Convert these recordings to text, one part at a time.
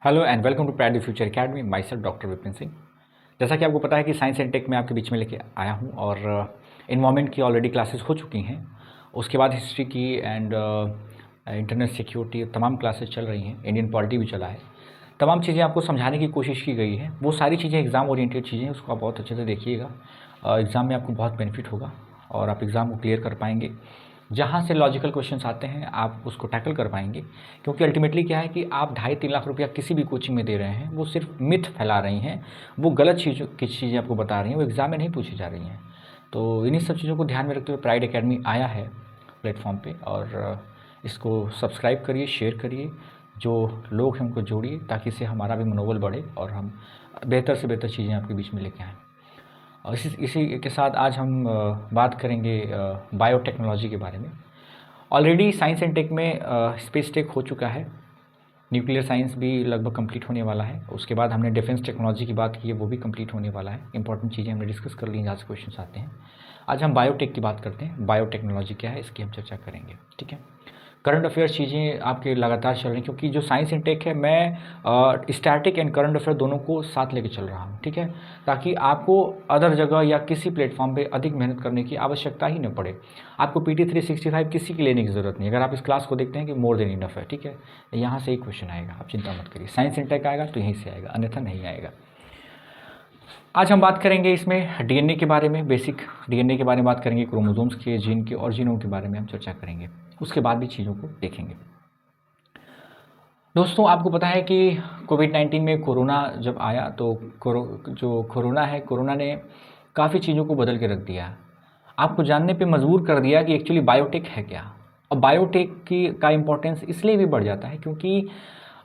Hello and welcome to pride the future academy. Myself doctor Vipin Singh. जैसा कि आपको पता है कि साइंस एंड टेक में आपके बीच में लेके आया हूँ और इन्वायरमेंट की ऑलरेडी क्लासेस हो चुकी हैं। उसके बाद हिस्ट्री की एंड इंटरनेट सिक्योरिटी तमाम क्लासेस चल रही हैं। इंडियन पॉलिटी भी चला है। तमाम चीज़ें आपको समझाने की कोशिश की गई है। वो सारी चीज़ें एग्ज़ाम ओरिएंटेड चीज़ें हैं, उसको आप बहुत अच्छे से देखिएगा। एग्ज़ाम में आपको बहुत बेनिफिट होगा और आप एग्ज़ाम को क्लियर कर पाएंगे। जहाँ से लॉजिकल क्वेश्चंस आते हैं आप उसको टैकल कर पाएंगे, क्योंकि अल्टीमेटली क्या है कि आप 2.5-3 लाख रुपया किसी भी कोचिंग में दे रहे हैं, वो सिर्फ मिथ फैला रही हैं, वो गलत चीज़ें आपको बता रही हैं, वो एग्ज़ाम में नहीं पूछी जा रही हैं। तो इन्हीं सब चीज़ों को ध्यान में रखते हुए प्राइड एकेडमी आया है प्लेटफॉर्म पे, और इसको सब्सक्राइब करिए, शेयर करिए, जो लोग हैं उनको जोड़िए, ताकि इससे हमारा भी मनोबल बढ़े और हम बेहतर से बेहतर चीज़ें आपके बीच में लेके आएँ। और इसी के साथ आज हम बात करेंगे बायोटेक्नोलॉजी के बारे में। ऑलरेडी साइंस एंड टेक में स्पेस टेक हो चुका है, न्यूक्लियर साइंस भी लगभग कंप्लीट होने वाला है। उसके बाद हमने डिफेंस टेक्नोलॉजी की बात की है, वो भी कंप्लीट होने वाला है। इंपॉर्टेंट चीज़ें हमने डिस्कस कर ली, जहाँ से क्वेश्चन आते हैं। आज हम बायोटेक की बात करते हैं। बायोटेक्नोलॉजी क्या है, इसकी हम चर्चा करेंगे। ठीक है, करंट अफेयर्स चीज़ें आपके लगातार चल रही हैं, क्योंकि जो साइंस एंड टेक है, मैं स्टैटिक एंड करंट अफेयर दोनों को साथ लेके चल रहा हूँ। ठीक है, ताकि आपको अदर जगह या किसी प्लेटफॉर्म पे अधिक मेहनत करने की आवश्यकता ही न पड़े। आपको PT 365 किसी की लेने की ज़रूरत नहीं। अगर आप इस क्लास को देखते हैं कि मोर देन इनफ है। ठीक है, यहाँ से ही क्वेश्चन आएगा, आप चिंता मत करिए। साइंस एंड टेक आएगा तो यहीं से आएगा, अन्यथा नहीं आएगा। आज हम बात करेंगे इसमें DNA के बारे में, बेसिक DNA के बारे में बात करेंगे, क्रोमोसोम्स के, जीन के और जीनोम के बारे में हम चर्चा करेंगे। उसके बाद भी चीज़ों को देखेंगे। दोस्तों, आपको पता है कि कोविड-19 में कोरोना जब आया तो कोरोना ने काफ़ी चीज़ों को बदल के रख दिया। आपको जानने पे मजबूर कर दिया कि एक्चुअली बायोटेक है क्या। और बायोटेक का इम्पोर्टेंस इसलिए भी बढ़ जाता है क्योंकि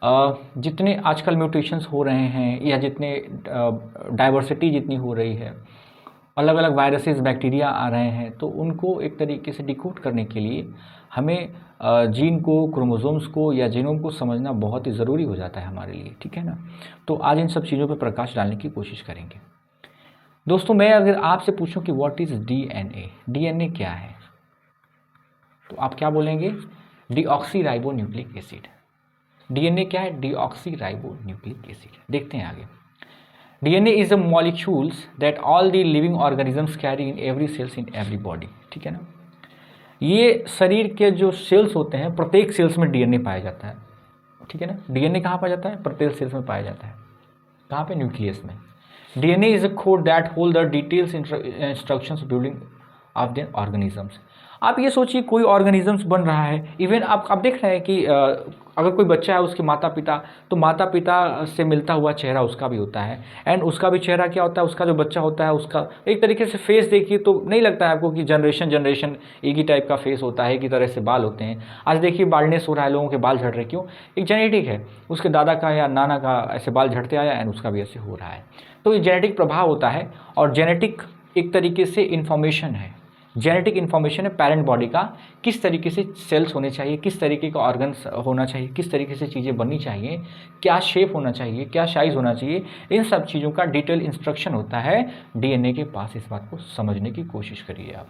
जितने आजकल म्यूटेशंस हो रहे हैं या जितने डाइवर्सिटी जितनी हो रही है, अलग अलग वायरसेस, बैक्टीरिया आ रहे हैं, तो उनको एक तरीके से डिकोड करने के लिए हमें जीन को, क्रोमोसोम्स को या जीनोम को समझना बहुत ही ज़रूरी हो जाता है हमारे लिए। ठीक है ना, तो आज इन सब चीज़ों पर प्रकाश डालने की कोशिश करेंगे। दोस्तों, मैं अगर आपसे पूछूं कि व्हाट इज़ DNA क्या है, तो आप क्या बोलेंगे? Deoxyribonucleic acid. DNA क्या है? Deoxyribonucleic acid. देखते हैं आगे। DNA is a molecules that all the living organisms carry in every cells in every body। ठीक है ना, ये शरीर के जो सेल्स होते हैं, प्रत्येक सेल्स में DNA पाया जाता है। ठीक है ना, DNA कहाँ पाया जाता है? प्रत्येक सेल्स में पाया जाता है। कहाँ पे? न्यूक्लियस में। DNA is a code that hold the details instructions building of the organisms। आप ये सोचिए, कोई ऑर्गेनिजम्स बन रहा है, इवन आप देख रहे हैं कि अगर कोई बच्चा है, उसके माता पिता, तो माता पिता से मिलता हुआ चेहरा उसका भी होता है। एंड उसका भी चेहरा क्या होता है? उसका जो बच्चा होता है, उसका एक तरीके से फेस देखिए तो नहीं लगता है आपको कि जनरेशन एक ही टाइप का फेस होता है, एक ही तरह से बाल होते हैं। आज देखिए बाल्डनेस हो रहा है, लोगों के बाल झड़ रहे हैं। क्यों? एक जेनेटिक है, उसके दादा का या नाना का ऐसे बाल झड़ते आया एंड उसका भी ऐसे हो रहा है। तो ये जेनेटिक प्रभाव होता है, और जेनेटिक एक तरीके से इन्फॉर्मेशन है। जेनेटिक इन्फॉर्मेशन है पेरेंट बॉडी का, किस तरीके से सेल्स होने चाहिए, किस तरीके का ऑर्गन्स होना चाहिए, किस तरीके से चीज़ें बननी चाहिए, क्या शेप होना चाहिए, क्या साइज़ होना चाहिए, इन सब चीज़ों का डिटेल इंस्ट्रक्शन होता है DNA के पास। इस बात को समझने की कोशिश करिए आप।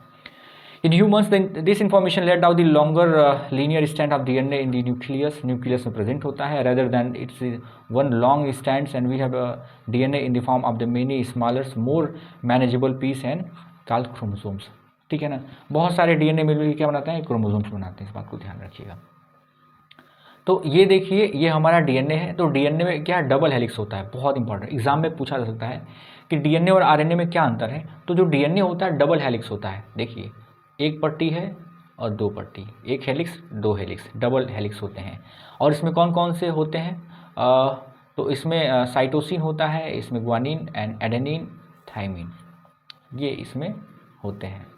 In humans, then this information led out the longer linear strand of DNA in the nucleus में प्रेजेंट होता है, rather than it's one long strands, and we have a DNA in the form of the many smaller, more manageable piece and called chromosomes। ठीक है ना, बहुत सारे DNA मिलकर क्या बनाते हैं? क्रोमोसोम्स बनाते हैं। इस बात को ध्यान रखिएगा। तो ये देखिए, ये हमारा DNA है। तो DNA में क्या डबल हेलिक्स होता है, बहुत इंपॉर्टेंट, एग्जाम में पूछा जा सकता है कि DNA और RNA में क्या अंतर है। तो जो DNA होता है, डबल हेलिक्स होता है। देखिए, एक पट्टी है और दो पट्टी, एक हेलिक्स, दो हेलिक्स, डबल हेलिक्स होते हैं। और इसमें कौन कौन से होते हैं? तो इसमें साइटोसिन होता है, इसमें ग्वानिन एंड एडेनिन, थाइमिन, ये इसमें होते हैं।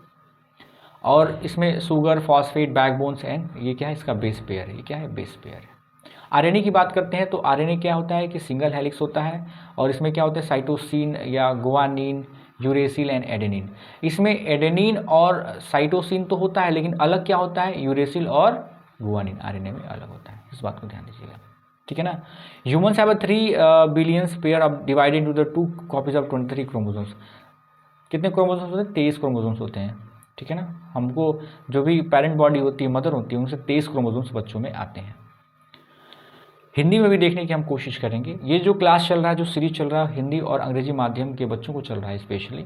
और इसमें शुगर, फॉस्फेट, बैकबोन्स एंड ये क्या है? इसका बेस पेयर है। ये क्या है? बेस पेयर है। RNA की बात करते हैं तो RNA क्या होता है कि सिंगल हेलिक्स होता है, और इसमें क्या होता है? साइटोसिन या गुआनिन, यूरेसिल एंड एडेनिन। इसमें एडेनिन और साइटोसिन तो होता है, लेकिन अलग क्या होता है? यूरेसिल और गुआनिन RNA में अलग होता है। इस बात को ध्यान दीजिएगा। ठीक है ना। Humans have 3 billions pair of divided into the 2 copies of 23 chromosomes. कितने क्रोमोसोम्स होते हैं? 23 क्रोमोसोम्स होते हैं। ठीक है ना, हमको जो भी पेरेंट बॉडी होती है, मदर होती है, उनसे 23 क्रोमोसोम्स बच्चों में आते हैं। हिंदी में भी देखने की हम कोशिश करेंगे। ये जो क्लास चल रहा है, जो सीरीज चल रहा है हिंदी और अंग्रेजी माध्यम के बच्चों को चल रहा है स्पेशली,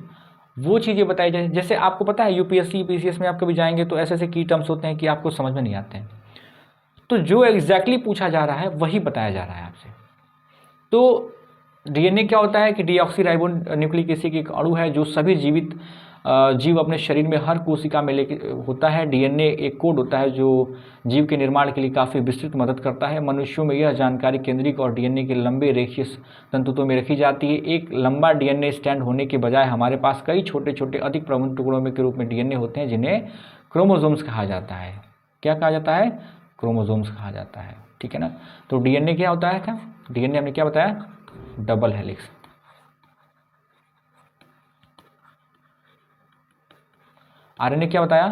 वो चीज़ें बताई जाए। जैसे आपको पता है यूपीएससी पीसीएस में आप कभी जाएंगे तो ऐसे ऐसे की टर्म्स होते हैं कि आपको समझ में नहीं आते हैं, तो जो एग्जैक्टली पूछा जा रहा है वही बताया जा रहा है आपसे। तो डीएनए क्या होता है कि डीऑक्सी न्यूक्लिक एसिड एक अणु है जो सभी जीवित जीव अपने शरीर में हर कोशिका में लेके होता है। डीएनए एक कोड होता है जो जीव के निर्माण के लिए काफ़ी विस्तृत मदद करता है। मनुष्यों में यह जानकारी केंद्रिक और डीएनए के लंबे रेखीय तंतुओं में रखी जाती है। एक लंबा डीएनए स्टैंड होने के बजाय हमारे पास कई छोटे छोटे अधिक प्रमुख टुकड़ों में के रूप में डीएनए होते हैं जिन्हें क्रोमोसोम्स कहा जाता है। क्या कहा जाता है? क्रोमोसोम्स कहा जाता है। ठीक है ना। तो डीएनए क्या होता है? क्या डीएनए हमने क्या बताया? Double helix. आरएनए क्या बताया?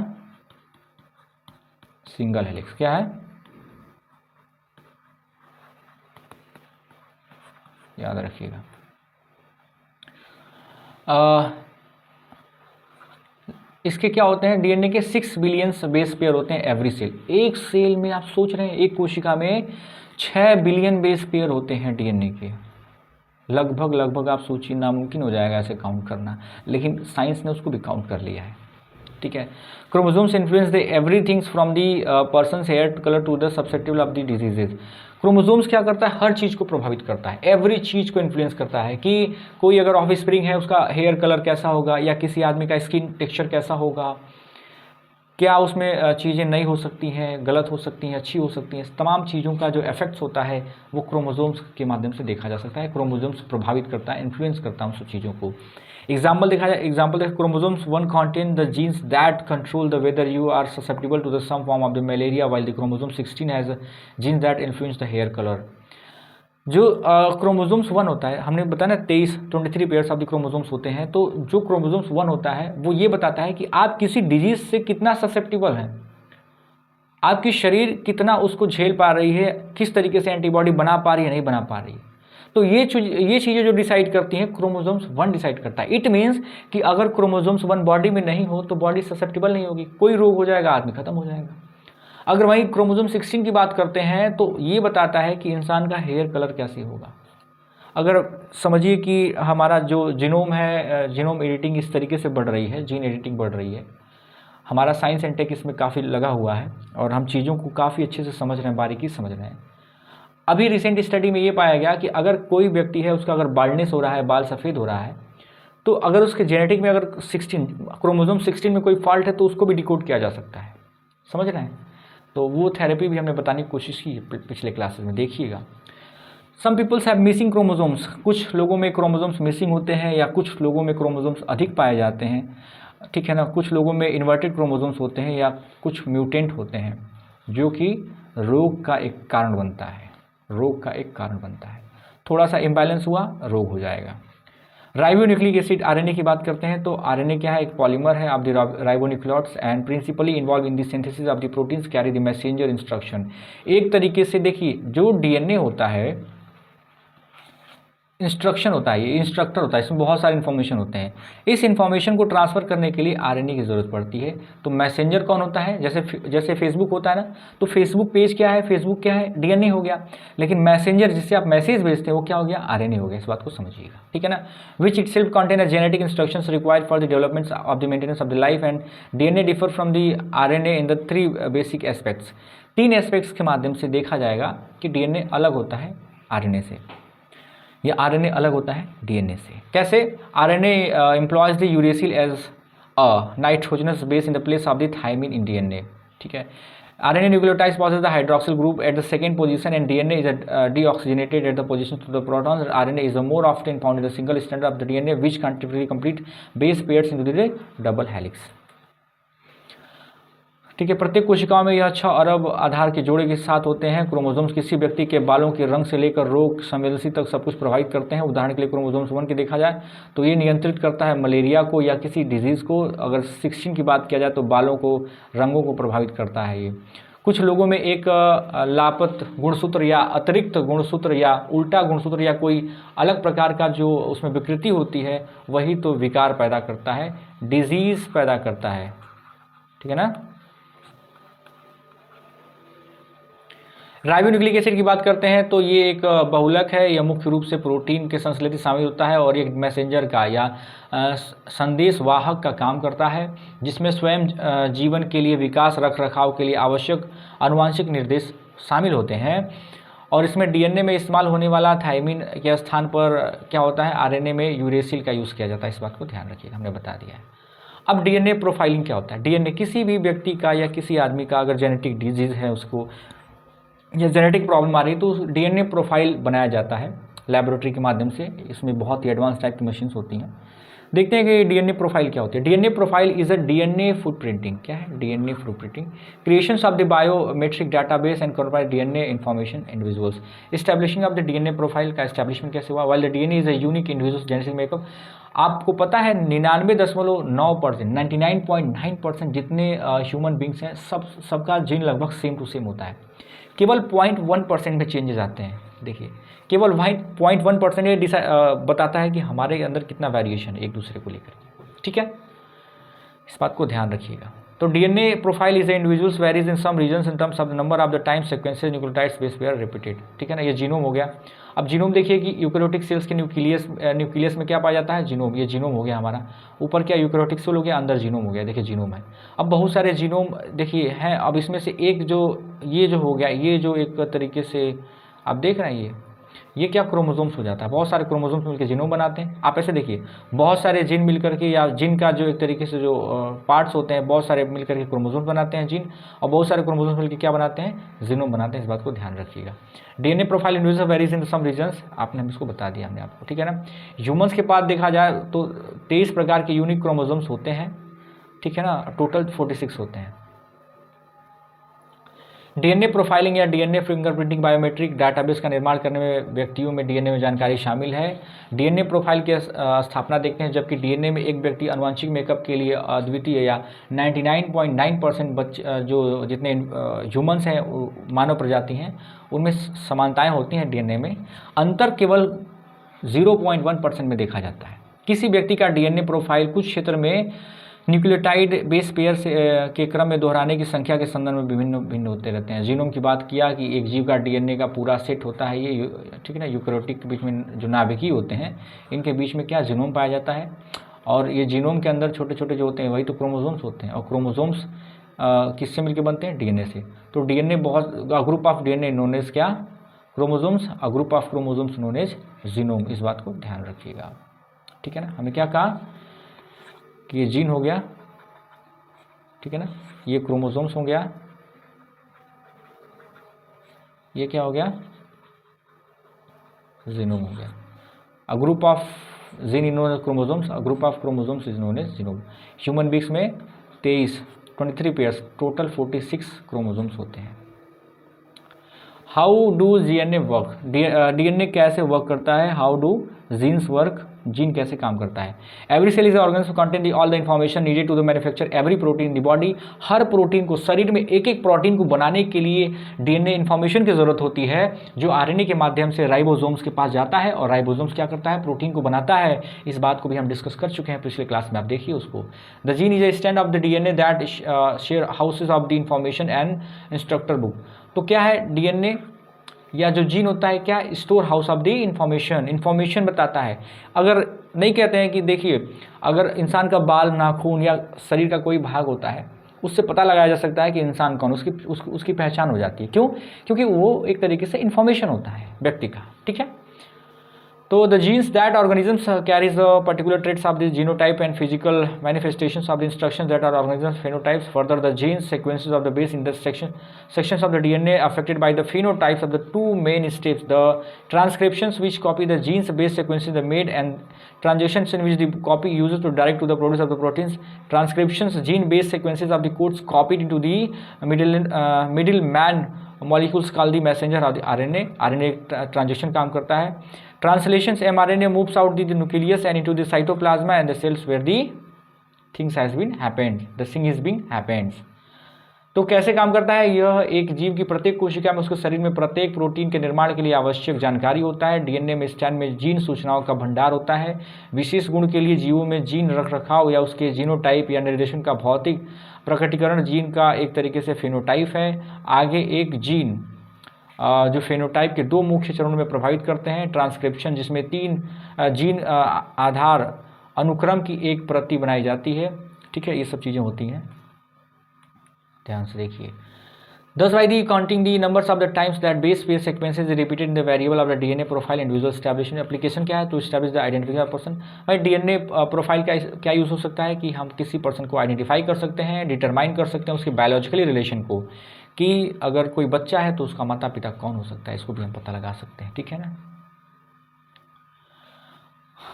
Single helix. क्या है? याद रखिएगा। इसके क्या होते हैं? डीएनए के 6 बिलियन बेस पेयर होते हैं एवरी सेल। एक सेल में आप सोच रहे हैं, एक कोशिका में 6 बिलियन बेस पेयर होते हैं डीएनए के। लगभग आप सोचिए, नामुमकिन हो जाएगा ऐसे काउंट करना, लेकिन साइंस ने उसको भी काउंट कर लिया है। ठीक है। Chromosomes influence the everythings from the person hair colour to the susceptible of the diseases. Chromosomes क्या करता है? हर चीज़ को प्रभावित करता है, एवरी चीज़ को इन्फ्लुएंस करता है कि कोई अगर ऑफ स्प्रिंग है उसका हेयर कलर कैसा होगा, या किसी आदमी का स्किन टेक्सचर कैसा होगा, क्या उसमें चीज़ें नई हो सकती हैं, गलत हो सकती हैं, अच्छी हो सकती हैं। तमाम चीज़ों का जो इफेक्ट्स होता है वो क्रोमोसोम्स के माध्यम से देखा जा सकता है। क्रोमोसोम्स प्रभावित करता है, इन्फ्लुएंस करता है उन सब चीज़ों को। एग्जाम्पल देखा जाए, एग्जाम्पल देखो, chromosomes 1 contain the genes that control the whether you are susceptible to the some form of the malaria, while the chromosome 16 has genes that influence the hair color। जो क्रोमोसोम्स 1 होता है, हमने बताया ना 23 pairs of the chromosomes होते हैं, तो जो क्रोमोसोम्स 1 होता है वो ये बताता है कि आप किसी डिजीज से कितना ससेप्टिबल हैं, आपकी शरीर कितना उसको झेल पा रही है, किस तरीके से एंटीबॉडी बना पा रही है, नहीं बना पा रही है। तो ये चीज़ें जो डिसाइड करती हैं, क्रोमोसोम्स 1 डिसाइड करता है। इट मीन्स कि अगर क्रोमोसोम्स 1 बॉडी में नहीं हो तो बॉडी ससेप्टिबल नहीं होगी, कोई रोग हो जाएगा, आदमी खत्म हो जाएगा। अगर वहीं क्रोमोसोम 16 की बात करते हैं तो ये बताता है कि इंसान का हेयर कलर कैसे होगा। अगर समझिए कि हमारा जो जीनोम है, जीनोम एडिटिंग इस तरीके से बढ़ रही है, जीन एडिटिंग बढ़ रही है, हमारा साइंस एंड टेक इसमें काफ़ी लगा हुआ है और हम चीज़ों को काफ़ी अच्छे से समझ रहे हैं, बारीकी समझ रहे हैं। अभी रिसेंट स्टडी में ये पाया गया कि अगर कोई व्यक्ति है, उसका अगर बाल्डनेस हो रहा है, बाल सफ़ेद हो रहा है, तो अगर उसके जेनेटिक में अगर 16 क्रोमोसोम 16 में कोई फॉल्ट है तो उसको भी डिकोड किया जा सकता है। समझ रहे हैं? तो वो थेरेपी भी हमने बताने की कोशिश की पिछले क्लासेस में, देखिएगा। सम पीपल्स हैव मिसिंग क्रोमोसोम्स। कुछ लोगों में क्रोमोसोम्स मिसिंग होते हैं या कुछ लोगों में क्रोमोसोम्स अधिक पाए जाते हैं। ठीक है ना। कुछ लोगों में इन्वर्टेड क्रोमोसोम्स होते हैं या कुछ म्यूटेंट होते हैं, जो कि रोग का एक कारण बनता है। रोग का एक कारण बनता है। थोड़ा सा इम्बैलेंस हुआ, रोग हो जाएगा। राइबोन्यूक्लिक एसिड, आरएनए की बात करते हैं तो आरएनए क्या है? एक पॉलीमर है of the ribonucleotides and principally involve in the synthesis of the proteins carry the messenger instruction. एक तरीके से देखिए, जो डीएनए होता है इंस्ट्रक्शन होता है, ये इंस्ट्रक्टर होता है, इसमें बहुत सारे इन्फॉर्मेशन होते हैं। इस इन्फॉर्मेशन को ट्रांसफ़र करने के लिए आरएनए की ज़रूरत पड़ती है। तो मैसेंजर कौन होता है? जैसे फेसबुक होता है ना, तो फेसबुक पेज क्या है? फेसबुक क्या है? डीएनए हो गया। लेकिन मैसेंजर जिससे आप मैसेज भेजते हैं वो क्या हो गया? आरएनए हो गया। इस बात को समझिएगा। ठीक है ना। Which it self contain genetic instructions required for the development of the maintenance of the life and DNA differ from the RNA in the 3 basic aspects. 3 aspects के माध्यम से देखा जाएगा कि डीएनए अलग होता है आरएनए से, या आरएनए अलग होता है डीएनए से। कैसे? RNA employs the uracil as a nitrogenous base in the place of the thymine in DNA. ठीक है। RNA nucleotides possess the hydroxyl group at the second position and DNA is deoxygenated at the position to the protons. RNA is more often found in the single strand of the DNA which typically complete base pairs into the double helix। ठीक है। प्रत्येक कोशिकाओं में यह 6 अरब आधार के जोड़े के साथ होते हैं। क्रोमोसोम्स किसी व्यक्ति के बालों के रंग से लेकर रोग संवेदनशील तक सब कुछ प्रभावित करते हैं। उदाहरण के लिए क्रोमोसोम्स 1 की देखा जाए तो ये नियंत्रित करता है मलेरिया को या किसी डिजीज़ को। अगर 16 की बात किया जाए तो बालों को, रंगों को प्रभावित करता है ये। कुछ लोगों में एक लापत गुणसूत्र या अतिरिक्त गुणसूत्र या उल्टा गुणसूत्र या कोई अलग प्रकार का जो उसमें विकृति होती है, वही तो विकार पैदा करता है, डिजीज़ पैदा करता है। ठीक है ना। राइबोन्यूक्लिक एसिड की बात करते हैं तो ये एक बहुलक है, यह मुख्य रूप से प्रोटीन के संश्लेषण शामिल होता है और एक मैसेंजर का या संदेश वाहक का काम करता है, जिसमें स्वयं जीवन के लिए विकास रख रखाव के लिए आवश्यक आनुवांशिक निर्देश शामिल होते हैं। और इसमें डीएनए में इस्तेमाल होने वाला थायमिन के स्थान पर क्या होता है, आरएनए में यूरेसिल का यूज़ किया जाता है। इस बात को ध्यान रखिएगा, हमने बता दिया है। अब डीएनए प्रोफाइलिंग क्या होता है? डीएनए किसी भी व्यक्ति का या किसी आदमी का अगर जेनेटिक डिजीज़ है उसको या जेनेटिक प्रॉब्लम आ रही है तो डीएनए प्रोफाइल बनाया जाता है लेबोरेटरी के माध्यम से। इसमें बहुत ही एडवांस टाइप की मशीन्स होती हैं। देखते हैं कि डीएनए प्रोफाइल क्या होती है। DNA profile is a DNA footprinting. क्या है DNA footprinting? Creations of the biometric database and corporate DNA information individuals. Establishing of the DNA profile का एस्टैब्लिशमेंट कैसे हुआ? While the DNA is a unique individual genetic makeup. आपको पता है 99.9%, 99.9% जितने human beings हैं सबका जीन लगभग सेम टू सेम होता है। केवल 0.1% में चेंजेस आते हैं। देखिए केवल 0.1% ये बताता है कि हमारे अंदर कितना वेरिएशन है एक दूसरे को लेकर के। ठीक है, इस बात को ध्यान रखिएगा। तो DNA profile is individuals varies in some regions in terms of the number of the time sequences nucleotides base pair repeated. ठीक है ना, ये जीनोम हो गया। अब जीनोम देखिए कि यूकैरियोटिक सेल्स के न्यूक्लियस में क्या पाया जाता है? जीनोम। ये जीनोम हो गया हमारा। ऊपर क्या यूकैरियोटिक सेल हो गया, अंदर जीनोम हो गया। देखिए जीनोम है। अब बहुत सारे जीनोम देखिए हैं। अब इसमें से एक जो ये जो हो गया, ये जो एक तरीके से आप देख रहे हैं ये क्या क्रोमोसोम्स हो जाता है। बहुत सारे क्रोमोसोम्स मिलकर जीनोम बनाते हैं। आप ऐसे देखिए बहुत सारे जीन मिलकर के या जीन का जो एक तरीके से जो पार्ट्स होते हैं बहुत सारे मिलकर के क्रोमोसोम्स बनाते हैं जीन, और बहुत सारे क्रोमोसोम्स मिलकर क्या बनाते हैं? जीनोम बनाते हैं। इस बात को ध्यान रखिएगा। DNA profile individual varies in some regions, आपने इसको बता दिया हमने आपको। ठीक है ना। ह्यूमन्स के पास देखा जाए तो 23 प्रकार के यूनिक क्रोमोसोम्स होते हैं। ठीक है ना, टोटल 46 होते हैं। डीएनए प्रोफाइलिंग या डीएनए फिंगरप्रिंटिंग बायोमेट्रिक डाटाबेस का निर्माण करने में व्यक्तियों में डीएनए में जानकारी शामिल है। डीएनए प्रोफाइल की स्थापना देखते हैं जबकि डीएनए में एक व्यक्ति आनुवंशिक मेकअप के लिए अद्वितीय या 99.9% जो जितने ह्यूमंस हैं मानव प्रजाति हैं उनमें समानताएं होती हैं। डीएनए में अंतर केवल 0.1% में देखा जाता है। किसी व्यक्ति का डीएनए प्रोफाइल कुछ क्षेत्र में न्यूक्लियोटाइड बेस पेयर के क्रम में दोहराने की संख्या के संदर्भ में भिन्न होते रहते हैं। जीनोम की बात किया कि एक जीव का डीएनए का पूरा सेट होता है ये, ठीक है ना। यूकैरियोटिक के बीच में जो नाभिकीय होते हैं इनके बीच में क्या जीनोम पाया जाता है, और ये जीनोम के अंदर छोटे छोटे जो होते हैं वही तो क्रोमोसोम्स होते हैं, और क्रोमोसोम्स किससे मिलकर बनते हैं? डीएनए से। तो डीएनए बहुत group of DNA known as क्या? Chromosomes. A group of chromosomes known as genome. इस बात को ध्यान रखिएगा। ठीक है ना। हमें क्या कहा कि ये जीन हो गया, ठीक है ना, ये क्रोमोसोम्स हो गया, ये क्या हो गया? जीनोम हो गया। A group of gene is known as chromosomes, a group of chromosomes is known as genome. Human beings में 23 पेयर्स, टोटल 46 क्रोमोसोम्स होते हैं। How do DNA work? DNA कैसे वर्क करता है? How do genes work? Gene कैसे काम करता है? Every cell is organism contain all the information needed to the manufacture every protein in the body. हर प्रोटीन को, शरीर में एक एक प्रोटीन को बनाने के लिए डीएनए इन्फॉर्मेशन की जरूरत होती है जो आरएनए के माध्यम से राइबोसोम्स के पास जाता है, और राइबोसोम्स क्या करता है? प्रोटीन को बनाता है। इस बात को भी हम डिस्कस कर चुके हैं पिछले क्लास में, आप देखिए उसको। The gene is a stand of the DNA that share houses of the information and instructor book. तो क्या है डीएनए या जो जीन होता है क्या? Store house of the information बताता है। अगर नहीं कहते हैं कि देखिए अगर इंसान का बाल, नाखून या शरीर का कोई भाग होता है उससे पता लगाया जा सकता है कि इंसान कौन, उसकी पहचान हो जाती है। क्यों? क्योंकि वो एक तरीके से इन्फॉर्मेशन होता है व्यक्ति का। ठीक है। तो the genes that organisms carries the particular traits of the genotype and physical manifestations of the instructions that are organisms phenotypes. Further, the genes sequences of the base sections of the DNA affected by the phenotypes of the two main steps: the transcriptions which copy the genes base sequences the made, and translations in which the copy uses to direct to the produce of the proteins. Transcriptions gene base sequences of the codes copied into the middleman molecules called the messenger of the RNA transaction काम करता है। Translations mRNA moves out the nucleus and into the cytoplasma and the cells where the things has been happened, the thing is being happens। तो कैसे काम करता है? यह एक जीव की प्रत्येक कोशिका में उसके शरीर में प्रत्येक प्रोटीन के निर्माण के लिए आवश्यक जानकारी होता है। डीएनए में स्टैंड में जीन सूचनाओं का भंडार होता है। विशेष गुण के लिए जीवों में जीन रखरखाव या उसके जीनोटाइप या निर्देशन का भौतिक प्रकटीकरण जीन का एक तरीके से फेनोटाइप है। आगे एक जीन जो फेनोटाइप के 2 मुख्य चरणों में प्रभावित करते हैं। ट्रांसक्रिप्शन, जिसमें 3 जीन आधार अनुक्रम की एक प्रति बनाई जाती है, ठीक है, ये सब चीज़ें होती हैं, ध्यान से देखिए। Thus, by the counting the numbers of the times that base pair sequences is repeated in the variable of the DNA profile individual establishment application क्या है, to establish the identity of person। भाई DNA profile का क्या use हो सकता है कि हम किसी पर्सन को आइडेंटिफाई कर सकते हैं, डिटरमाइन कर सकते हैं उसके बायोलॉजिकली रिलेशन को, कि अगर कोई बच्चा है तो उसका माता पिता कौन हो सकता है, इसको भी हम पता लगा सकते हैं, ठीक है ना।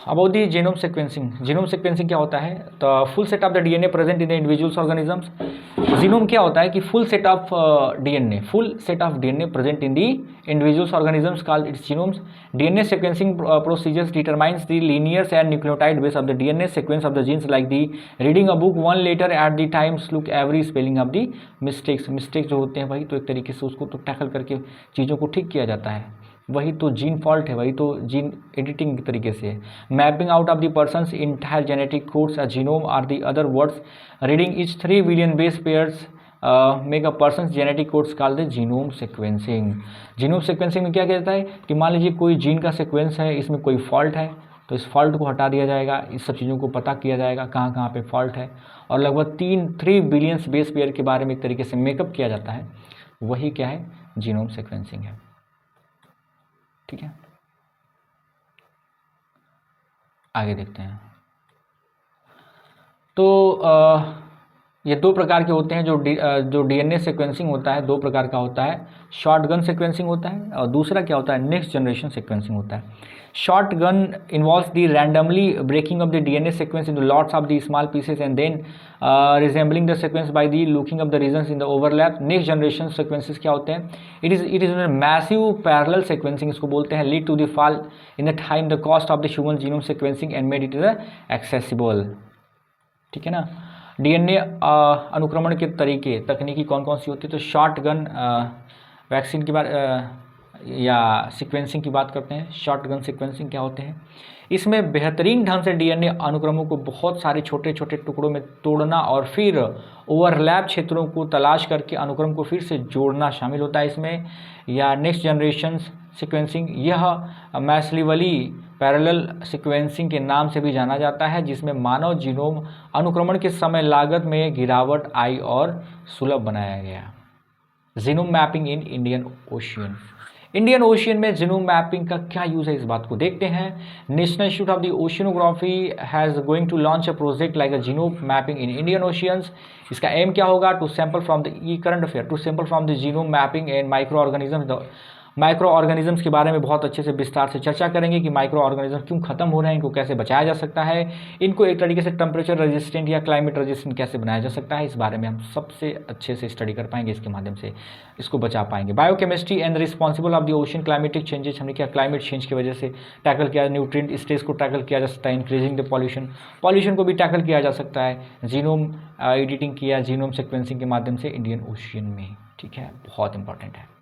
About the genome sequencing, genome sequencing क्या होता है, तो full set of the DNA present in the individuals organisms. Genome क्या होता है कि full set of DNA, full set of DNA present in the individuals organisms called its genomes. DNA sequencing procedures determines the linears and nucleotide base of the DNA sequence of the genes like the reading a book one letter at the times look every spelling of the mistakes जो होते हैं भाई, तो एक तरीके से उसको तो टैकल करके चीज़ों को ठीक किया जाता है, वही तो जीन फॉल्ट है, वही तो जीन एडिटिंग तरीके से है। Mapping out of the person's entire genetic codes a genome or the other words reading each 3 billion base pairs make a person's genetic codes called the genome sequencing. Genome sequencing में क्या कहता है कि मान लीजिए कोई जीन का sequence है, इसमें कोई फॉल्ट है, तो इस फॉल्ट को हटा दिया जाएगा, इस सब चीज़ों को पता किया जाएगा कहाँ कहाँ पे फॉल्ट है, और लगभग 3 बिलियंस बेस पेयर के बारे में एक तरीके से मेकअप किया जाता है, वही क्या है, जीनोम सीक्वेंसिंग है, ठीक है। आगे देखते हैं। तो ये 2 प्रकार के होते हैं, जो डीएनए सीक्वेंसिंग होता है 2 प्रकार का होता है। शॉर्टगन सीक्वेंसिंग होता है और दूसरा क्या होता है, नेक्स्ट जनरेशन सीक्वेंसिंग होता है। Shotgun involves the randomly breaking of the DNA sequence into lots of the small pieces and then reassembling the sequence by the looking of the regions in the overlap. Next generation sequences क्या होते हैं, it is massive parallel sequencing इसको बोलते हैं, lead to the fall in the time the cost of the human genome sequencing and made it accessible, ठीक है ना। DNA अनुक्रमण के तरीके तकनीकी कौन कौन सी होती है, तो शॉर्टगन वैक्सीन की बात या सीक्वेंसिंग की बात करते हैं। शॉर्टगन सीक्वेंसिंग क्या होते हैं, इसमें बेहतरीन ढंग से डीएनए अनुक्रमों को बहुत सारे छोटे छोटे टुकड़ों में तोड़ना और फिर ओवरलैप क्षेत्रों को तलाश करके अनुक्रम को फिर से जोड़ना शामिल होता है इसमें। या नेक्स्ट जनरेशन सीक्वेंसिंग, यह मैस्लीवली पैरेलल सीक्वेंसिंग के नाम से भी जाना जाता है, जिसमें मानव जीनोम अनुक्रमण के समय लागत में गिरावट आई और सुलभ बनाया गया। Genome mapping in Indian ocean, Indian ocean में जीनोम मैपिंग का क्या यूज़ है, इस बात को देखते हैं। National institute of the oceanography has going to launch a project like a genome mapping in Indian oceans. इसका एम क्या होगा, to sample from the current affair, to sample from the genome mapping and micro organism. Micro organisms के बारे में बहुत अच्छे से विस्तार से चर्चा करेंगे कि माइक्रो ऑर्गेनिज्म क्यों खत्म हो रहे हैं, इनको कैसे बचाया जा सकता है, इनको एक तरीके से टेम्परेचर रेजिस्टेंट या क्लाइमेट रेजिस्टेंट कैसे बनाया जा सकता है, इस बारे में हम सबसे अच्छे से स्टडी कर पाएंगे, इसके माध्यम से इसको बचा पाएंगे। Biochemistry and responsible of the ocean climatic changes, हमने क्या क्लाइमेट चेंज की वजह से टैकल किया, न्यूट्रिएंट स्टेज को टैकल किया जा सकता है, इंक्रीजिंग द पॉल्यूशन को भी टैकल किया जा सकता है जीनोम एडिटिंग किया, जीनोम सीक्वेंसिंग के माध्यम से इंडियन ओशियन में, ठीक है, बहुत इंपॉर्टेंट है।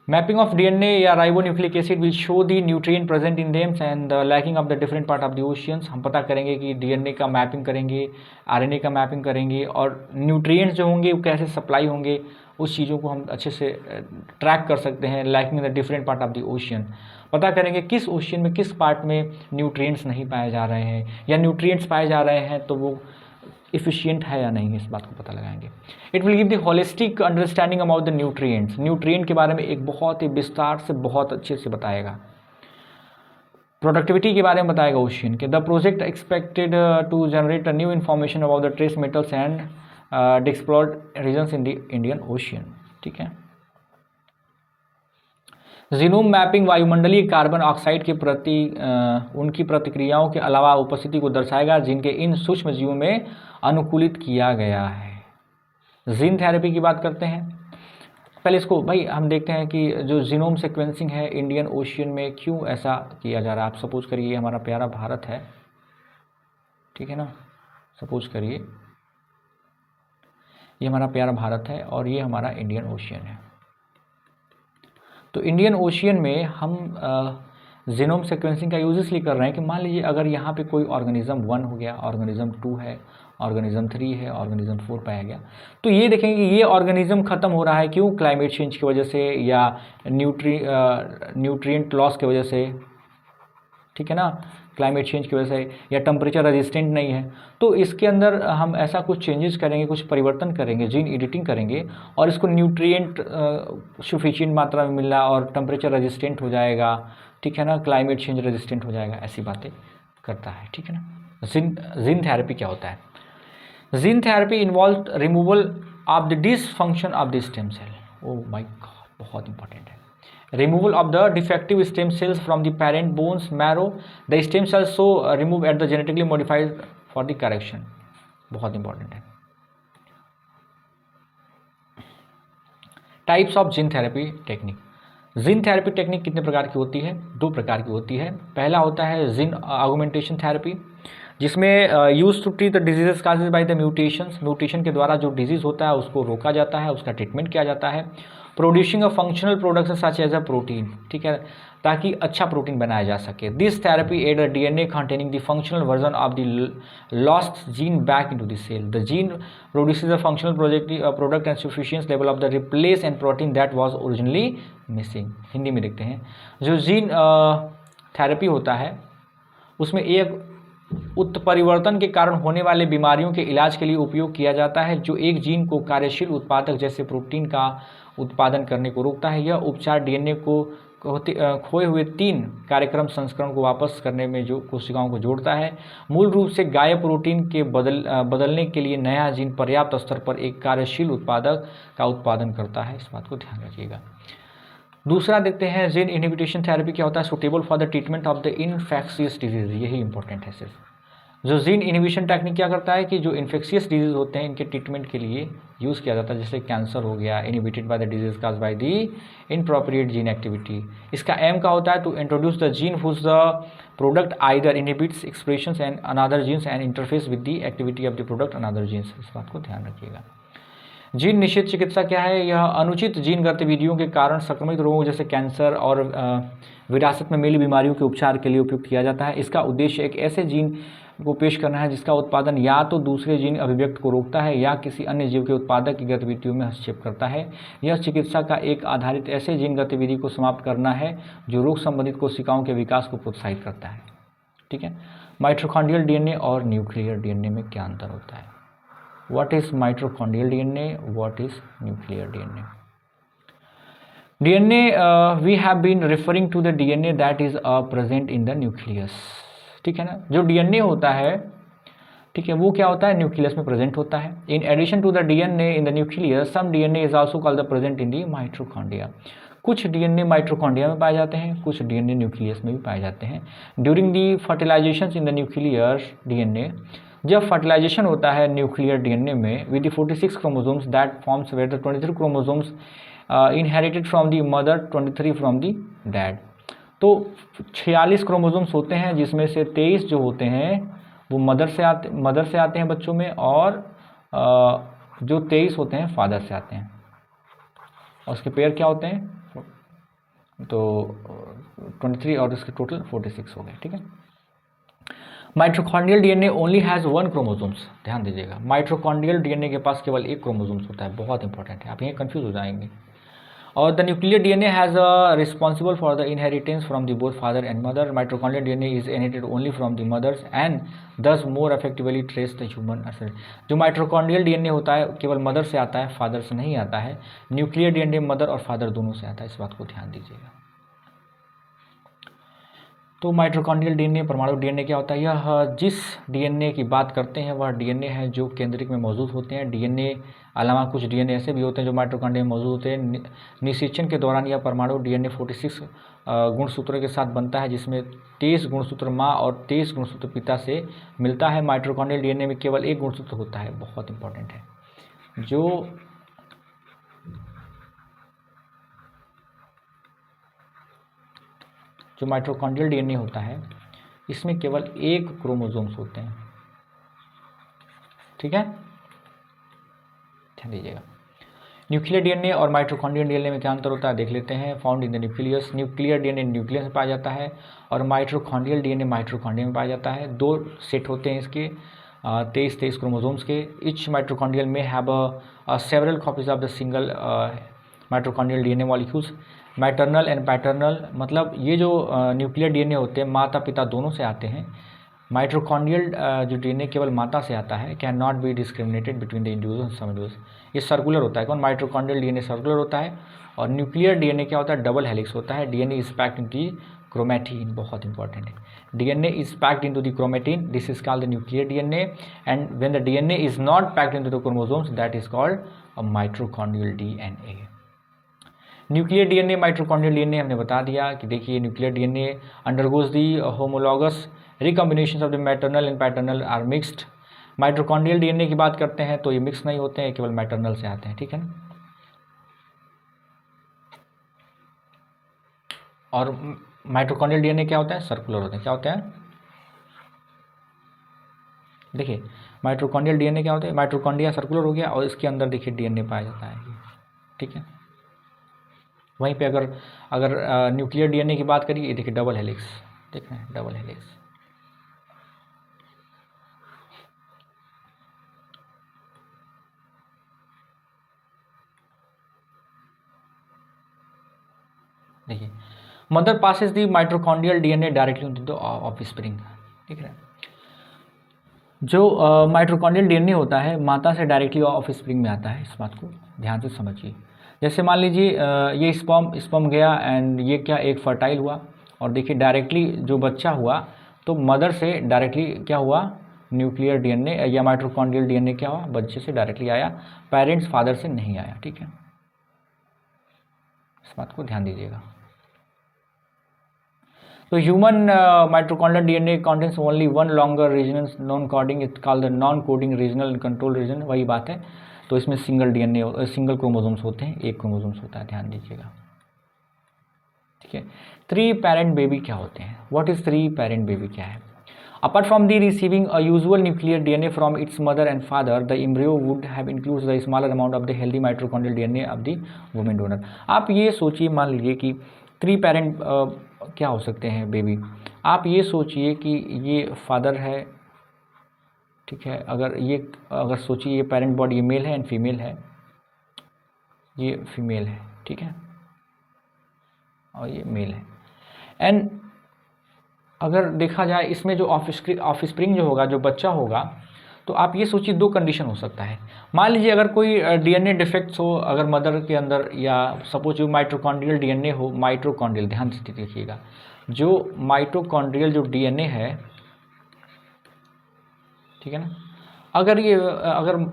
मैपिंग ऑफ डीएनए या ribonucleic acid will show the nutrient present in thems and lacking of the different part of the oceans. हम पता करेंगे कि डीएनए का मैपिंग करेंगे, आरएनए का मैपिंग करेंगे, और न्यूट्रिएंट्स जो होंगे वो कैसे सप्लाई होंगे, उस चीज़ों को हम अच्छे से ट्रैक कर सकते हैं। Lacking the different part of the ocean, पता करेंगे किस ओशियन में किस पार्ट में न्यूट्रिएंट्स नहीं पाए जा रहे हैं, या न्यूट्रिएंट्स पाए जा रहे हैं तो वो इफिशियंट है या नहीं, इस बात को पता लगाएंगे। It will give the holistic understanding about the nutrients, nutrient के बारे में एक बहुत ही विस्तार से बहुत अच्छे से बताएगा। प्रोडक्टिविटी के बारे में बताएगा ओशियन के। The project expected to generate a new information about the trace metals and discoloured regions in the Indian Ocean, ठीक है। जीनोम मैपिंग वायुमंडलीय कार्बन ऑक्साइड के प्रति उनकी प्रतिक्रियाओं के अलावा उपस्थिति को दर्शाएगा, जिनके इन सूक्ष्म जीवों में अनुकूलित किया गया है। जीन थेरेपी की बात करते हैं। पहले इसको भाई हम देखते हैं कि जो जीनोम सीक्वेंसिंग है इंडियन ओशियन में क्यों ऐसा किया जा रहा है। आप सपोज करिए हमारा प्यारा भारत है, ठीक है ना, सपोज करिए ये हमारा प्यारा भारत है और ये हमारा इंडियन ओशियन है। तो इंडियन ओशियन में हम जीनोम सीक्वेंसिंग का यूज इसलिए कर रहे हैं कि मान लीजिए अगर यहाँ पे कोई ऑर्गेनिज्म 1 हो गया, ऑर्गेनिज्म 2 है, ऑर्गेनिज्म 3 है, ऑर्गेनिज्म 4 पाया गया, तो ये देखेंगे कि ये ऑर्गेनिज्म खत्म हो रहा है क्यों, क्लाइमेट चेंज की वजह से या न्यूट्रिएंट लॉस की वजह से, ठीक है ना, क्लाइमेट चेंज की वजह से, या टेम्परेचर रेजिस्टेंट नहीं है। तो इसके अंदर हम ऐसा कुछ चेंजेस करेंगे, कुछ परिवर्तन करेंगे, जीन एडिटिंग करेंगे और इसको न्यूट्रिएंट सफिशिएंट मात्रा में मिलना और टेम्परेचर रेजिस्टेंट हो जाएगा, ठीक है ना, क्लाइमेट चेंज रेजिस्टेंट हो जाएगा, ऐसी बातें करता है, ठीक है ना। जीन थेरेपी क्या होता है? Gene therapy involve removal of the dysfunction of the stem cell. Oh my God, बहुत इंपॉर्टेंट है। Removal of the defective stem cells from the parent bones marrow, the stem cells so remove at the genetically modified for the correction, बहुत important है। Types of gene therapy technique. Gene therapy technique कितने प्रकार की होती है? 2 प्रकार की होती है। पहला होता है जीन ऑगमेंटेशन थेरेपी, जिसमें use to treat the diseases causes by the mutations, mutation के द्वारा जो डिजीज होता है उसको रोका जाता है, उसका ट्रीटमेंट किया जाता है। Producing a functional products such as a protein, ठीक है, ताकि अच्छा प्रोटीन बनाया जा सके। This therapy add a DNA containing the functional version of the lost gene back into the cell. The gene produces a functional product and sufficient level of the replace and protein that was originally missing. Hindi में देखते हैं, जो gene therapy होता है उसमें एक उत्परिवर्तन के कारण होने वाले बीमारियों के इलाज के लिए उपयोग किया जाता है, जो एक जीन को कार्यशील उत्पादक जैसे प्रोटीन का उत्पादन करने को रोकता है। यह उपचार डीएनए को खोए हुए 3 कार्यक्रम संस्करण को वापस करने में जो कोशिकाओं को जोड़ता है। मूल रूप से गायब प्रोटीन के बदलने के लिए नया जीन पर्याप्त स्तर पर एक कार्यशील उत्पादक का उत्पादन करता है। इस बात को ध्यान रखिएगा। दूसरा देखते हैं, जीन इनहिबिशन थेरेपी क्या होता है? Suitable for the treatment of the infectious disease, यही इंपॉर्टेंट है सिर्फ। जो जीन इनहिबिशन टेक्निक क्या करता है कि जो इन्फेक्शियस डिजीज होते हैं इनके ट्रीटमेंट के लिए यूज़ किया जाता है, जैसे कैंसर हो गया, inhibited by the disease cause by the inappropriate gene activity. इसका एम का होता है to introduce the gene whose the product either inhibits expressions and another genes and interface with the activity of the product another genes. इस बात को ध्यान रखिएगा। Gene निषेध चिकित्सा क्या है? यह अनुचित जीन गतिविधियों के कारण संक्रमित रोगों जैसे कैंसर और विरासत में मिली बीमारियों के उपचार के लिए उपयोग किया जाता है। इसका उद्देश्य एक ऐसे जीन को पेश करना है जिसका उत्पादन या तो दूसरे जीन अभिव्यक्त को रोकता है या किसी अन्य जीव के उत्पादक की गतिविधियों में हस्तक्षेप करता है। यह चिकित्सा का एक आधारित ऐसे जीन गतिविधि को समाप्त करना है जो रोग संबंधित कोशिकाओं के विकास को प्रोत्साहित करता है, ठीक है। माइटोकॉन्ड्रियल डीएनए और न्यूक्लियर डीएनए में क्या अंतर होता है? What is mitochondrial DNA? What is nuclear DNA? DNA, we have been referring to the DNA that is present in the nucleus, ठीक है ना। जो DNA होता है, ठीक है, वो क्या होता है? न्यूक्लियस में प्रेजेंट होता है। In addition to the DNA in the nucleus, some DNA is also called the present in the mitochondria. कुछ डीएनए माइटोकॉन्ड्रिया में पाए जाते हैं, कुछ डीएनए न्यूक्लियस में भी पाए जाते हैं। During the fertilisation in the nuclear DNA, जब फर्टिलाइजेशन होता है न्यूक्लियर डीएनए में with the 46 chromosomes that forms where the 23 chromosomes inherited from the mother, 23 from the dad. तो 46 क्रोमोसोम्स होते हैं जिसमें से 23 जो होते हैं वो मदर से आते हैं बच्चों में, और जो 23 होते हैं फादर से आते हैं, और उसके पेयर क्या होते हैं? तो 23 और इसके टोटल 46 हो गए, ठीक है। Mitochondrial DNA only has 1 chromosomes, ध्यान दीजिएगा। माइटोकॉन्ड्रियल डीएनए के पास केवल 1 क्रोमोसोम्स होता है, बहुत इंपॉर्टेंट है, आप यहीं कंफ्यूज हो जाएंगे। और the nuclear DNA has responsible for the inheritance from the both father and mother. Mitochondrial DNA is inherited only from the mothers and thus more effectively trace the human asset. जो mitochondrial DNA होता है केवल mother से आता है, father से नहीं आता है। न्यूक्लियर डीएनए मदर और फादर दोनों से आता है, इस बात को ध्यान दीजिएगा। तो माइटोकॉन्ड्रियल डीएनए, परमाणु डीएनए क्या होता है? यह जिस डीएनए की बात करते हैं वह डीएनए है जो केंद्रिक में मौजूद होते हैं। डीएनए अलावा कुछ डीएनए ऐसे भी होते हैं जो माइटोकॉन्ड्रिया में मौजूद होते हैं। निषेचन के दौरान यह परमाणु डीएनए 46 गुणसूत्रों के साथ बनता है, जिसमें 23 गुणसूत्र माँ और 23 गुणसूत्र पिता से मिलता है। माइटोकॉन्ड्रियल डीएनए में केवल 1 गुणसूत्र होता है, बहुत इंपॉर्टेंट है। जो माइटोकॉन्ड्रियल डीएनए होता है इसमें केवल 1 क्रोमोसोम्स होते हैं, ठीक है, ध्यान दीजिएगा। न्यूक्लियर डीएनए और माइटोकॉन्ड्रियल डीएनए में क्या अंतर होता है देख लेते हैं। Found in the nucleus, nuclear DNA nucleus में पाया जाता है और माइटोकॉन्ड्रियल डीएनए माइटोकॉन्ड्रिया में पाया जाता है। 2 सेट होते हैं इसके 23 क्रोमोसोम्स के। इच माइटोकॉन्ड्रियल में have several copies of the single mitochondrial DNA molecules. Maternal and paternal, मतलब ये जो न्यूक्लियर डीएनए होते हैं माता पिता दोनों से आते हैं। माइटोकॉन्ड्रियल जो डीएनए केवल माता से आता है, can not be discriminated between the individual some individuals. ये सर्कुलर होता है, कौन माइटोकॉन्ड्रियल डीएनए सर्कुलर होता है और न्यूक्लियर डीएनए क्या होता है, डबल हेलिक्स होता है। DNA is packed into the chromatin, बहुत इंपॉर्टेंट है। DNA is packed into the chromatin, this is called the nuclear DNA, and when the DNA is not packed into the chromosomes that is called a mitochondrial DNA. Nuclear DNA mitochondrial DNA हमने बता दिया कि देखिए nuclear DNA undergoes the homologous recombination of the maternal and paternal are mixed. Mitochondrial DNA की बात करते हैं तो ये मिक्स नहीं होते हैं, केवल मैटरनल से आते हैं, ठीक है ना। और माइटोकॉन्ड्रियल डीएनए क्या होता है, सर्कुलर होते हैं। क्या होते हैं, देखिए माइटोकॉन्ड्रियल डीएनए क्या होता है, माइटोकॉन्ड्रिया सर्कुलर हो गया और इसके अंदर देखिए डीएनए पाया जाता है, ठीक है। वहीं पे अगर न्यूक्लियर डीएनए की बात करिए, ये देखिए डबल हेलिक्स, देख रहे हैं डबल हेलिक्स। देखिए mother passes the mitochondrial DNA directly into the offspring, ठीक है। जो माइटोकॉन्ड्रियल डीएनए होता है माता से डायरेक्टली ऑफस्प्रिंग में आता है, इस बात को ध्यान से समझिए। जैसे मान लीजिए ये स्पर्म गया एंड ये क्या एक फर्टाइल हुआ और देखिए डायरेक्टली जो बच्चा हुआ तो मदर से डायरेक्टली क्या हुआ, न्यूक्लियर डीएनए या माइटोकॉन्ड्रियल डीएनए क्या हुआ, बच्चे से डायरेक्टली आया, पेरेंट्स फादर से नहीं आया, ठीक है। इस बात को ध्यान दीजिएगा। तो human mitochondrial DNA contains only one longer region non coding, it called the non coding regional control region, वही बात है। तो इसमें सिंगल डीएनए सिंगल क्रोमोसोम्स होते हैं, एक क्रोमोसोम्स होता है, ध्यान दीजिएगा, ठीक है। 3 पेरेंट बेबी क्या होते हैं, व्हाट इज 3 पेरेंट बेबी क्या है। Apart from the receiving a usual nuclear DNA from its mother and father, the embryo would have includes the smaller amount of the healthy mitochondrial DNA of the women donor. आप ये सोचिए, मान लीजिए कि 3 parent क्या हो सकते हैं बेबी। आप ये सोचिए कि ये फादर है, ठीक है। अगर सोचिए ये पेरेंट बॉडी, ये मेल है एंड फीमेल है, ये फीमेल है, ठीक है, और ये मेल है। एंड अगर देखा जाए इसमें जो ऑफस्प्रिंग जो होगा, जो बच्चा होगा, तो आप ये सोचिए 2 कंडीशन हो सकता है। मान लीजिए अगर कोई डीएनए डिफेक्ट्स हो अगर मदर के अंदर, या सपोज जो माइटोकॉन्ड्रियल डीएनए हो, माइटोकॉन्ड्रियल ध्यान से देखिएगा, जो माइटोकॉन्ड्रियल जो डीएनए है, ठीक है ना, अगर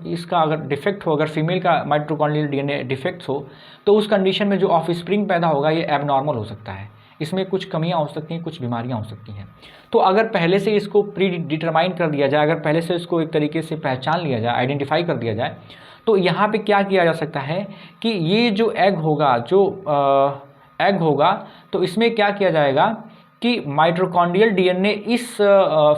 इसका अगर डिफेक्ट हो, अगर फीमेल का माइटोकॉन्ड्रियल डीएनए डिफेक्ट्स हो, तो उस कंडीशन में जो ऑफस्प्रिंग पैदा होगा ये एबनॉर्मल हो सकता है, इसमें कुछ कमियां हो सकती हैं, कुछ बीमारियां हो सकती हैं। तो अगर पहले से इसको प्री डिटरमाइन कर दिया जाए, अगर पहले से इसको एक तरीके से पहचान लिया जाए, आइडेंटिफाई कर दिया जाए, तो यहाँ पे क्या किया जा सकता है कि ये जो एग होगा, एग होगा, तो इसमें क्या किया जाएगा कि माइटोकॉन्ड्रियल डीएनए इस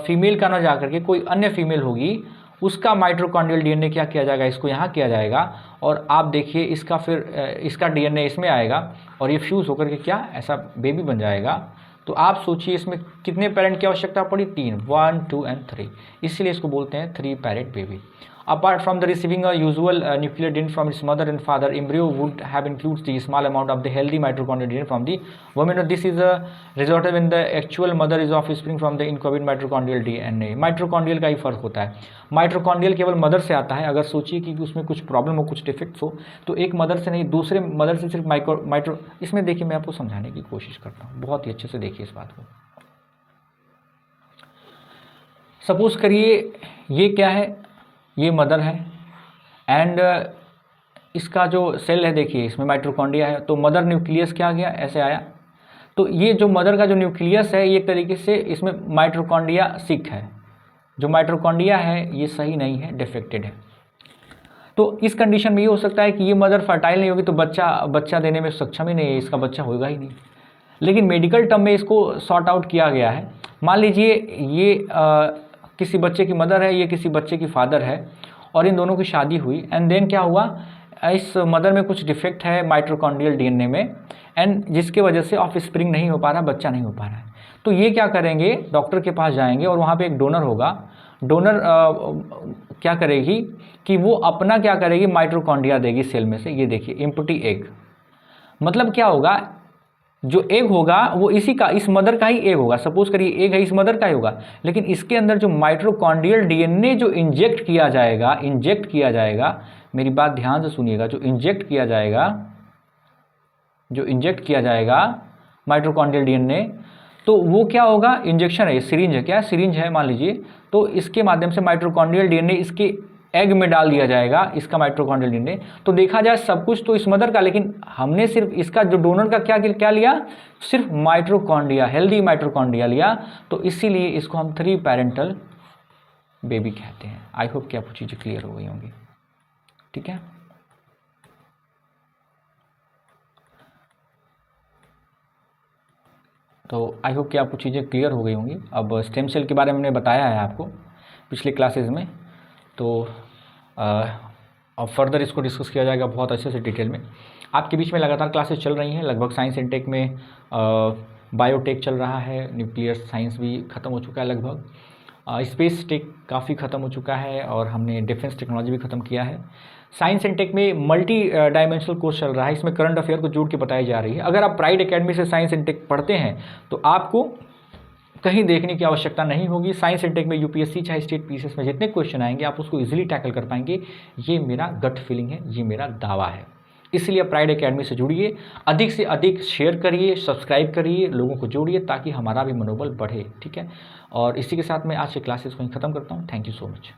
फीमेल का ना जा करके कोई अन्य फीमेल होगी, उसका माइटोकॉन्ड्रियल डीएनए क्या किया जाएगा, इसको यहाँ किया जाएगा, और आप देखिए इसका फिर इसका डीएनए इसमें आएगा और ये फ्यूज़ होकर के क्या ऐसा बेबी बन जाएगा। तो आप सोचिए इसमें कितने पेरेंट की आवश्यकता पड़ी, 3, 1, 2 एंड 3, इसीलिए इसको बोलते हैं 3 parent baby. Apart from the receiving a usual nuclear DNA from its mother and father, embryo would have includes the small amount of the healthy mitochondrial DNA from the woman. This is a result when the actual mother is offspring from the incubated mitochondrial DNA. Mitochondrial का ही फर्क होता है, mitochondrial केवल mother से आता है। अगर सोचिए कि उसमें कुछ प्रॉब्लम हो, कुछ डिफेक्ट्स हो, तो एक मदर से नहीं, दूसरे मदर से सिर्फ माइट्रो इसमें देखिए मैं आपको समझाने की कोशिश करता हूँ, बहुत ही अच्छे से देखिए इस बात को। सपोज करिए ये क्या है, ये मदर है एंड इसका जो सेल है देखिए इसमें माइटोकॉन्ड्रिया है, तो मदर न्यूक्लियस क्या गया, ऐसे आया। तो ये जो मदर का जो न्यूक्लियस है ये तरीके से इसमें माइटोकॉन्ड्रिया सिक है, जो माइटोकॉन्ड्रिया है ये सही नहीं है, डिफेक्टेड है। तो इस कंडीशन में ये हो सकता है कि ये मदर फर्टाइल नहीं होगी, तो बच्चा देने में सक्षम ही नहीं है, इसका बच्चा होगा ही नहीं। लेकिन मेडिकल टर्म में इसको सॉर्ट आउट किया गया है। मान लीजिए ये किसी बच्चे की मदर है, ये किसी बच्चे की फादर है, और इन दोनों की शादी हुई एंड देन क्या हुआ, इस मदर में कुछ डिफेक्ट है माइटोकॉन्ड्रियल डीएनए में, एंड जिसके वजह से ऑफ स्प्रिंग नहीं हो पा रहा, बच्चा नहीं हो पा रहा है। तो ये क्या करेंगे, डॉक्टर के पास जाएंगे और वहाँ पे एक डोनर होगा। डोनर क्या करेगी कि वो अपना क्या करेगी, माइटोकॉन्ड्रिया देगी सेल में से। ये देखिए एम्प्टी एग, मतलब क्या होगा, जो एग होगा वो इसी का, इस मदर का ही एग होगा। सपोज करिए एग है इस मदर का ही होगा, लेकिन इसके अंदर जो माइटोकॉन्ड्रियल डीएनए जो इंजेक्ट किया जाएगा, मेरी बात ध्यान से सुनिएगा, जो इंजेक्ट किया जाएगा माइटोकॉन्ड्रियल डीएनए, तो वो क्या होगा, इंजेक्शन है, ये सिरिंज है, क्या सिरिंज है मान लीजिए, तो इसके माध्यम से माइटोकॉन्ड्रियल डीएनए इसके एग में डाल दिया जाएगा, इसका माइटोकॉन्ड्रियल डीएनए। तो देखा जाए सब कुछ तो इस मदर का, लेकिन हमने सिर्फ इसका जो डोनर का क्या लिया, सिर्फ माइटोकॉन्ड्रिया, हेल्दी माइटोकॉन्ड्रिया लिया, तो इसीलिए इसको हम 3 पैरेंटल बेबी कहते हैं। आई होप कि आपको चीज़ें क्लियर हो गई होंगी, ठीक है। तो आई होप कि आपको चीज़ें क्लियर हो गई होंगी। अब स्टेम सेल के बारे में मैंने बताया है आपको पिछले क्लासेस में, तो अब फर्दर इसको डिस्कस किया जाएगा बहुत अच्छे से डिटेल में। आपके बीच में लगातार क्लासेस चल रही हैं, लगभग साइंस इनटेक में बायोटेक चल रहा है, न्यूक्लियर साइंस भी ख़त्म हो चुका है लगभग, स्पेस टेक काफ़ी ख़त्म हो चुका है, और हमने डिफेंस टेक्नोलॉजी भी ख़त्म किया है। साइंस एंड टेक में मल्टी डायमेंशनल कोर्स चल रहा है, इसमें करंट अफेयर को जोड़ के बताई जा रही है। अगर आप प्राइड एकेडमी से साइंस एंड टेक पढ़ते हैं तो आपको कहीं देखने की आवश्यकता नहीं होगी। साइंस एंड टेक में यूपीएससी चाहे स्टेट पीसीएस में जितने क्वेश्चन आएंगे आप उसको इजीली टैकल कर पाएंगे, ये मेरा गट फीलिंग है, ये मेरा दावा है। इसलिए प्राइड एकेडमी से जुड़िए, अधिक से अधिक शेयर करिए, सब्सक्राइब करिए, लोगों को जोड़िए, ताकि हमारा भी मनोबल बढ़े, ठीक है। और इसी के साथ मैं आज के क्लासेस को ख़त्म करता हूँ। Thank you so much.